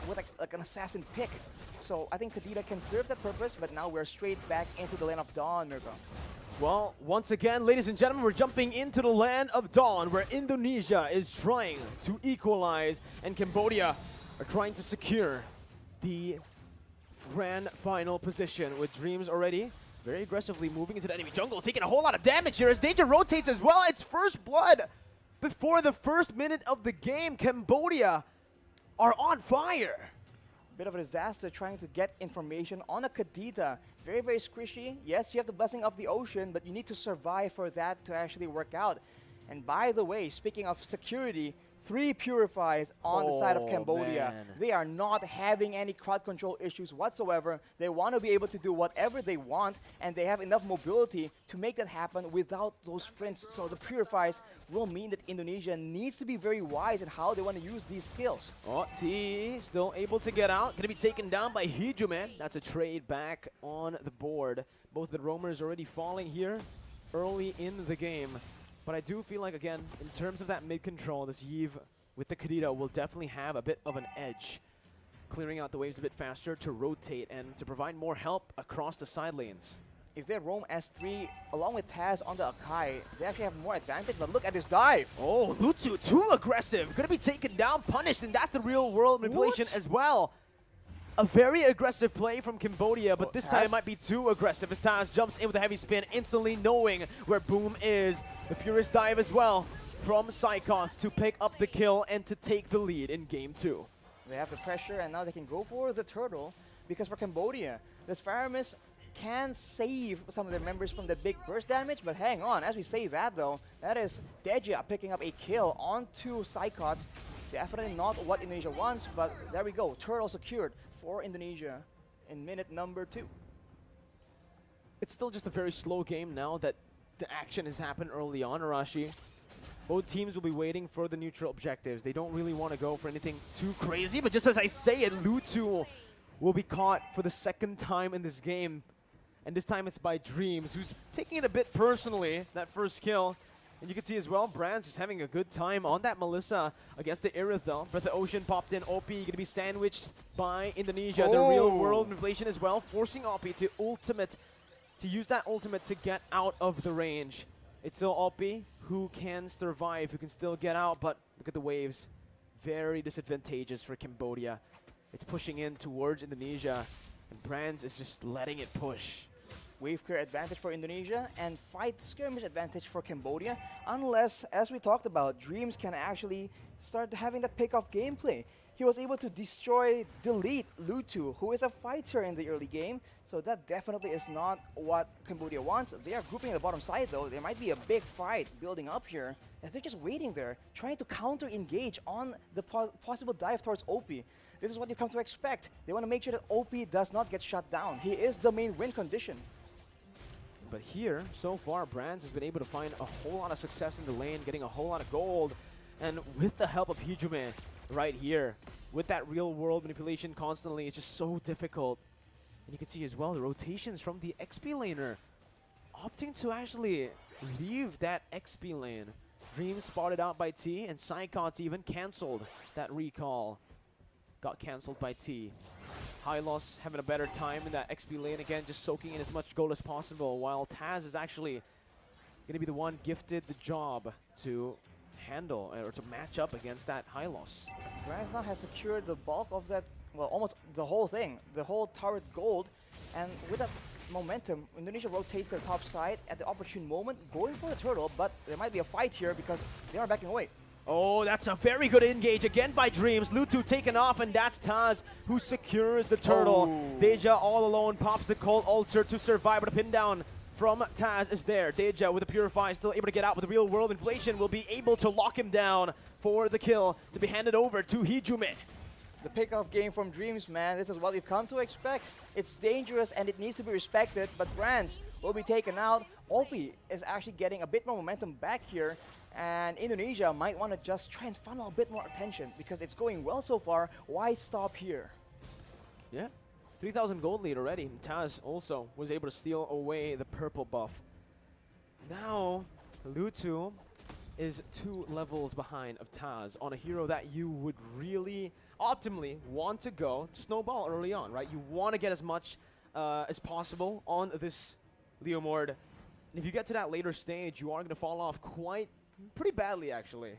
with like an assassin pick. So I think Kadita can serve that purpose, but now we're straight back into the Land of Dawn, Mirko. Well, once again, ladies and gentlemen, we're jumping into the Land of Dawn, where Indonesia is trying to equalize, and Cambodia are trying to secure the grand final position, with Dreams already very aggressively moving into the enemy jungle, taking a whole lot of damage here as Danger rotates as well. It's first blood before the first minute of the game. Cambodia are on fire. Bit of a disaster trying to get information on a Kadita. Very, very squishy. Yes, you have the blessing of the ocean, but you need to survive for that to actually work out. And by the way, speaking of security, 3 purifies on the side of Cambodia. Man. They are not having any crowd control issues whatsoever. They want to be able to do whatever they want, and they have enough mobility to make that happen without those sprints. So the purifies will mean that Indonesia needs to be very wise in how they want to use these skills. Oh, T still able to get out. Going to be taken down by Hijume. That's a trade back on the board. Both the roamers already falling here early in the game. But I do feel like, again, in terms of that mid-control, this Yves with the Kadita will definitely have a bit of an edge. Clearing out the waves a bit faster to rotate and to provide more help across the side lanes. If they roam S3 along with Taz on the Akai, they actually have more advantage, but look at this dive. Oh, Lutsu too aggressive. Gonna be taken down, punished, and that's the real world manipulation as well. A very aggressive play from Cambodia, but this time it might be too aggressive as Taz jumps in with a heavy spin, instantly knowing where Boom is. The Furious dive as well from Psychox to pick up the kill and to take the lead in game 2. They have the pressure, and now they can go for the turtle, because for Cambodia, this Faramis can save some of their members from the big burst damage, but hang on, as we say that though, that is Deja picking up a kill onto Psychox. Definitely not what Indonesia wants, but there we go. Turtle secured for Indonesia in minute number 2. It's still just a very slow game now that the action has happened early on, Arashi. Both teams will be waiting for the neutral objectives. They don't really want to go for anything too crazy, but just as I say it, Lutsu will be caught for the second time in this game. And this time it's by Dreams, who's taking it a bit personally, that first kill. And you can see as well, Brand's just having a good time on that Melissa against the Irith though. Breath of Ocean popped in, OP going to be sandwiched by Indonesia. The real world manipulation as well, forcing OP to use that ultimate to get out of the range. It's still OP who can survive, who can still get out, but look at the waves. Very disadvantageous for Cambodia. It's pushing in towards Indonesia, and Brands is just letting it push. Wave clear advantage for Indonesia and fight skirmish advantage for Cambodia, unless, as we talked about, Dreams can actually start having that pick-off gameplay. He was able to delete Lutsu, who is a fighter in the early game, so that definitely is not what Cambodia wants. They are grouping at the bottom side though. There might be a big fight building up here, as they're just waiting there, trying to counter-engage on the possible dive towards OP. This is what you come to expect. They want to make sure that OP does not get shut down. He is the main win condition. But here, so far, Brands has been able to find a whole lot of success in the lane, getting a whole lot of gold. And with the help of Hijume right here, with that real-world manipulation constantly, it's just so difficult. And you can see as well the rotations from the XP laner, opting to actually leave that XP lane. Dream spotted out by T, and Psychots even cancelled that recall. Got cancelled by T. Hylos having a better time in that XP lane again, just soaking in as much gold as possible, while Taz is actually going to be the one gifted the job to handle or to match up against that Hylos. Brands now has secured the bulk of that, well, almost the whole thing, the whole turret gold, and with that momentum, Indonesia rotates their top side at the opportune moment, going for the turtle, but there might be a fight here because they are backing away. Oh, that's a very good engage again by Dreams. Lutsu taken off, and that's Taz who secures the turtle. Deja all alone pops the cold ulcer to survive, but a pin down from Taz is there. Deja with the Purify still able to get out with the real world inflation, will be able to lock him down for the kill to be handed over to Hijume. The pick-off game from Dreams, man, this is what we've come to expect. It's dangerous and it needs to be respected, but Brands will be taken out. OP is actually getting a bit more momentum back here, and Indonesia might want to just try and funnel a bit more attention because it's going well so far. Why stop here? Yeah, 3,000 gold lead already. And Taz also was able to steal away the purple buff. Now, Lutsu is 2 levels behind of Taz on a hero that you would really optimally want to go snowball early on, right? You want to get as much as possible on this Leomord. And if you get to that later stage, you are going to fall off pretty badly, actually.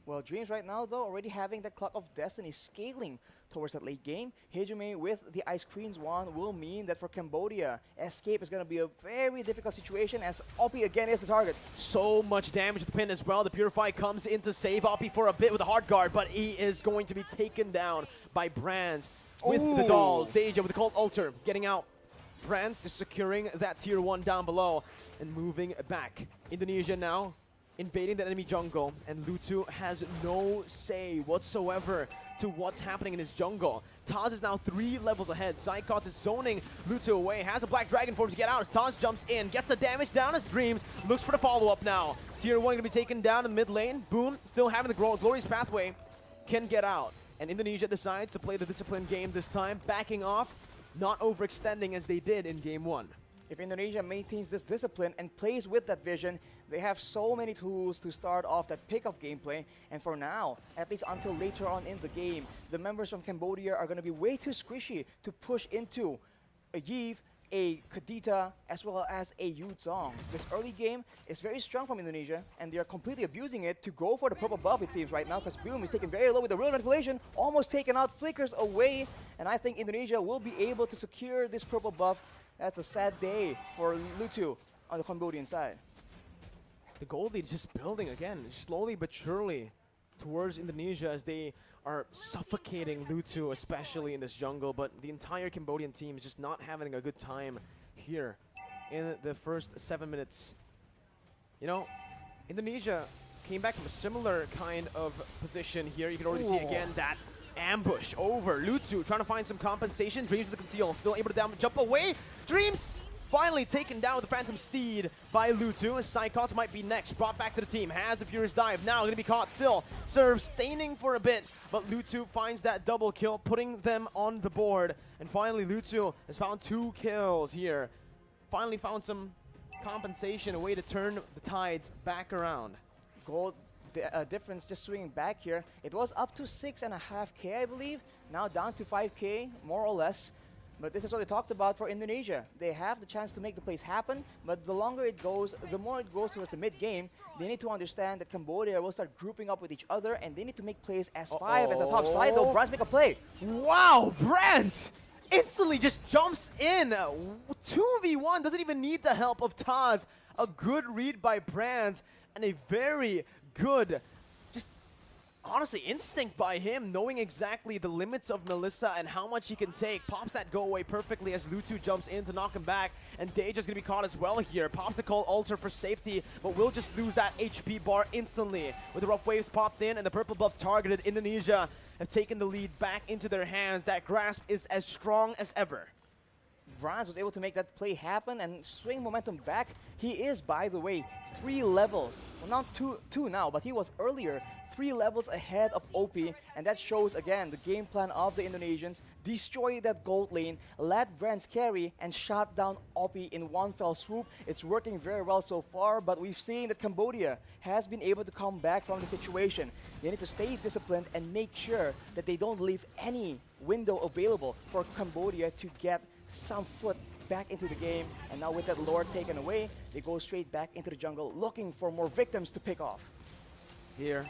Well, Dreams right now, though, already having the Clock of Destiny scaling towards that late game. Hejume with the Ice Queen's Wand will mean that for Cambodia, escape is going to be a very difficult situation as Oppie again is the target. So much damage to the pin as well. The Purify comes in to save Oppie for a bit with a hard guard, but he is going to be taken down by Brands with the dolls. Deja with the Cult Altar getting out. Brands is securing that tier 1 down below and moving back. Indonesia now invading the enemy jungle, and Lutu has no say whatsoever to what's happening in his jungle. Taz is now 3 levels ahead. Psychots is zoning Lutu away, has a Black Dragon form to get out as Taz jumps in, gets the damage down as Dreams, looks for the follow-up now. Tier 1 gonna be taken down in mid lane. Boom, still having the glorious pathway, can get out. And Indonesia decides to play the disciplined game this time, backing off, not overextending as they did in game 1. If Indonesia maintains this discipline and plays with that vision, they have so many tools to start off that pick-off gameplay. And for now, at least until later on in the game, the members from Cambodia are going to be way too squishy to push into a Yves, a Kadita, as well as a Yuzong. This early game is very strong from Indonesia, and they are completely abusing it to go for the purple buff, it seems, right now, because Boom is taken very low with the real manipulation, almost taken out, flickers away, and I think Indonesia will be able to secure this purple buff. That's a sad day for Lutu on the Cambodian side. The gold lead is just building again, slowly but surely, towards Indonesia as they are suffocating Lutu, especially in this jungle. But the entire Cambodian team is just not having a good time here in the first 7 minutes. You know, Indonesia came back from a similar kind of position here. You can already see again that ambush over Lutu, trying to find some compensation. Dreams with the conceal, still able to jump away. Dreams finally taken down with the Phantom Steed by Lutu. Psychots might be next, brought back to the team. Has the Furious Dive, now going to be caught still. Serve staining for a bit, but Lutu finds that double kill, putting them on the board. And finally, Lutu has found 2 kills here. Finally found some compensation, a way to turn the tides back around. Gold difference just swinging back here. It was up to 6.5k, I believe. Now down to 5k, more or less. But this is what we talked about for Indonesia. They have the chance to make the plays happen, but the longer it goes, the more it goes towards the mid-game. They need to understand that Cambodia will start grouping up with each other, and they need to make plays as 5 as a top side, though Brands make a play. Wow, Brands instantly just jumps in. 2v1, doesn't even need the help of Taz. A good read by Brands, and a very good, just honestly, instinct by him, knowing exactly the limits of Melissa and how much he can take. Pops that go away perfectly as Lutu jumps in to knock him back, and Deja's gonna be caught as well here. Pops the Cult Altar for safety, but will just lose that HP bar instantly. With the rough waves popped in and the purple buff targeted, Indonesia have taken the lead back into their hands. That grasp is as strong as ever. Brands was able to make that play happen and swing momentum back. He is, by the way, 3 levels. Well, not two now, but he was earlier 3 levels ahead of OP, and that shows again the game plan of the Indonesians. Destroy that gold lane, let Brands carry, and shot down OP in one fell swoop. It's working very well so far, but we've seen that Cambodia has been able to come back from the situation. They need to stay disciplined and make sure that they don't leave any window available for Cambodia to get some foot back into the game. And now with that lord taken away, they go straight back into the jungle looking for more victims to pick off. Here,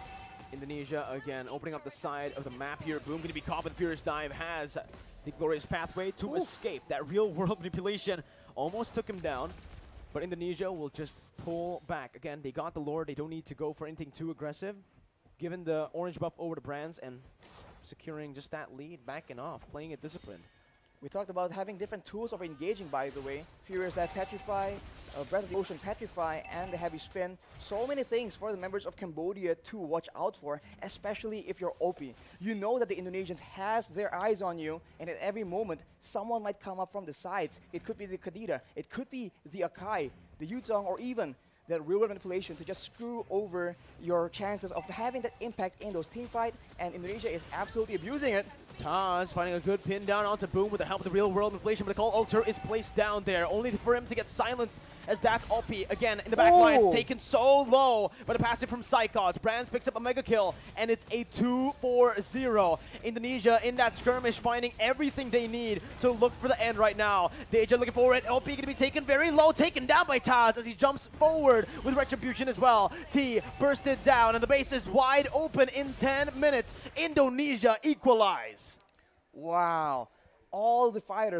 Indonesia again opening up the side of the map here. Boom, going to be caught with Furious Dive, has the glorious pathway to escape. That real world manipulation almost took him down, but Indonesia will just pull back. Again, they got the lord, they don't need to go for anything too aggressive. Given the orange buff over to Brands and securing just that lead, backing off, playing it disciplined. We talked about having different tools of engaging, by the way. Furious Dive Petrify, Breath of the Ocean Petrify, and the Heavy Spin. So many things for the members of Cambodia to watch out for, especially if you're OP. You know that the Indonesians has their eyes on you, and at every moment, someone might come up from the sides. It could be the Kadita, it could be the Akai, the Yuzong, or even that real manipulation to just screw over your chances of having that impact in those team fight, and Indonesia is absolutely abusing it. Taz finding a good pin down onto Boom with the help of the real world inflation, but the call altar is placed down there, only for him to get silenced as that's Oppi again in the back line. It's taken so low, but a passive from Psychots. Brands picks up a mega kill, and it's a 2-4-0. Indonesia in that skirmish finding everything they need to look for the end right now. Deja looking for it. Oppi going to be taken very low, taken down by Taz as he jumps forward with Retribution as well. T bursted down, and the base is wide open in 10 minutes. Indonesia equalize. Wow. All the fighters